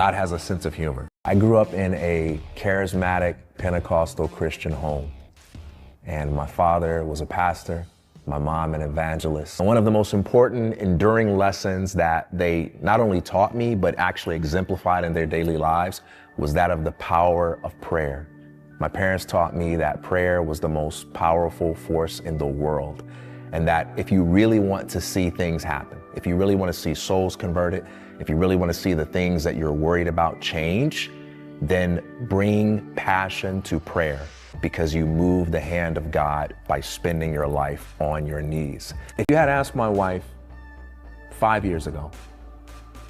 God has a sense of humor. I grew up in a charismatic Pentecostal Christian home, and my father was a pastor, my mom an evangelist. One of the most important, enduring lessons that they not only taught me, but actually exemplified in their daily lives was that of the power of prayer. My parents taught me that prayer was the most powerful force in the world, and that if you really want to see things happen, if you really want to see souls converted, if you really want to see the things that you're worried about change, then bring passion to prayer, because you move the hand of God by spending your life on your knees. If you had asked my wife 5 years ago,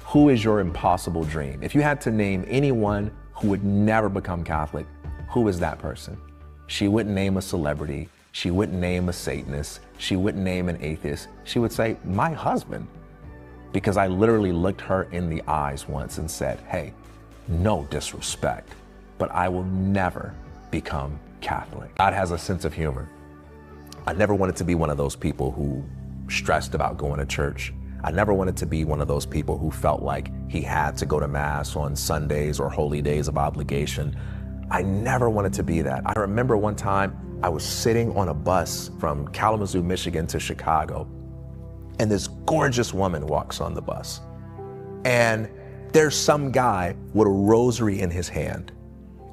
who is your impossible dream? If you had to name anyone who would never become Catholic, who is that person? She wouldn't name a celebrity. She wouldn't name a Satanist. She wouldn't name an atheist. She would say, my husband. Because I literally looked her in the eyes once and said, hey, no disrespect, but I will never become Catholic. God has a sense of humor. I never wanted to be one of those people who stressed about going to church. I never wanted to be one of those people who felt like he had to go to Mass on Sundays or holy days of obligation. I never wanted to be that. I remember one time I was sitting on a bus from Kalamazoo, Michigan to Chicago, and this gorgeous woman walks on the bus. And there's some guy with a rosary in his hand.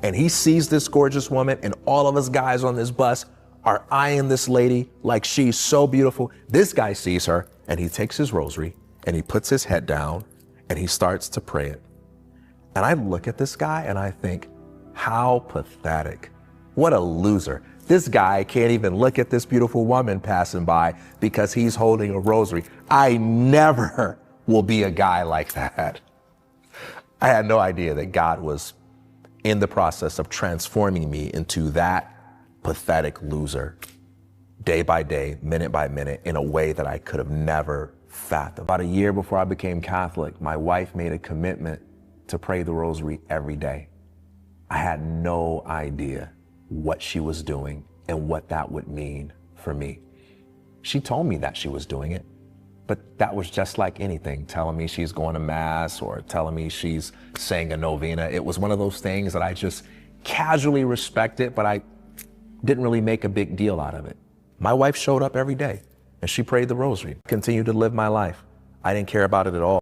And he sees this gorgeous woman, and all of us guys on this bus are eyeing this lady like she's so beautiful. This guy sees her, and he takes his rosary, and he puts his head down, and he starts to pray it. And I look at this guy, and I think, how pathetic. What a loser. This guy can't even look at this beautiful woman passing by because he's holding a rosary. I never will be a guy like that. I had no idea that God was in the process of transforming me into that pathetic loser, day by day, minute by minute, in a way that I could have never fathomed. About a year before I became Catholic, my wife made a commitment to pray the rosary every day. I had no idea what she was doing and what that would mean for me. She told me that she was doing it, but that was just like anything, telling me she's going to Mass or telling me she's saying a novena. It was one of those things that I just casually respected, but I didn't really make a big deal out of it. My wife showed up every day and she prayed the rosary. I continued to live my life. I didn't care about it at all.